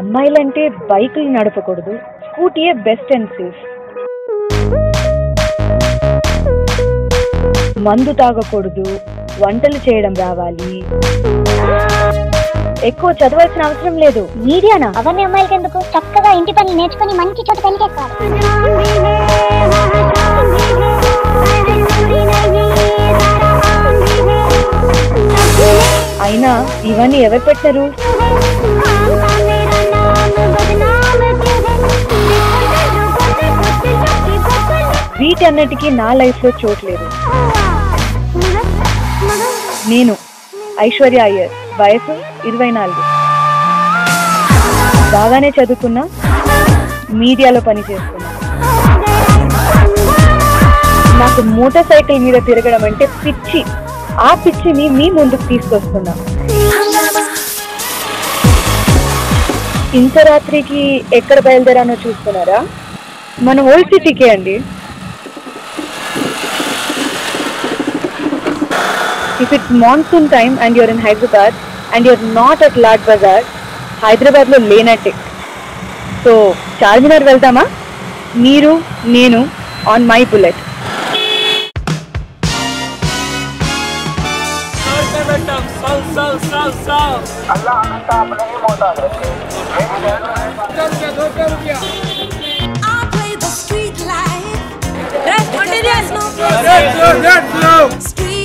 అమ్మాయిలంటే బైకులు నడపకూడదు, స్కూటీయే best and safe. మందు తాగకూడదు, వంటలు చేయడం రావాలి, ఎక్కువ చదవాల్సిన అవసరం లేదు. మీడియానా? అవన్నీ అమ్మాయిలకి ఎందుకు? చక్కగా ఇంటి పనులు నేర్చుకుని మంచి చోట పనిచేస్తారు. అయినా ఇవన్నీ ఎవరు పెట్టారు? వీటన్నిటికీ నా లైఫ్ లో చోట్లేదు. నేను ఐశ్వర్య అయ్యర్, వయసు 24, బాగానే చదువుకున్నా, మీడియాలో పని చేస్తున్నా. నాకు మోటార్ సైకిల్ మీద తిరగడం అంటే పిచ్చి. ఆ పిచ్చిని మీ ముందుకు తీసుకొస్తున్నా. ఇంత రాత్రికి ఎక్కడ బయలుదేరానో చూస్తున్నారా? మన ఓల్డ్ సిటీకే అండి. If it's monsoon time and you're in Hyderabad and you're not at Lad Bazaar, Hyderabad lo lenate. So, Charminar veldama? Meeru, nenu on my bullet. Allah ananta apne hi mohtaj rakhe. I play the street life. There's no street.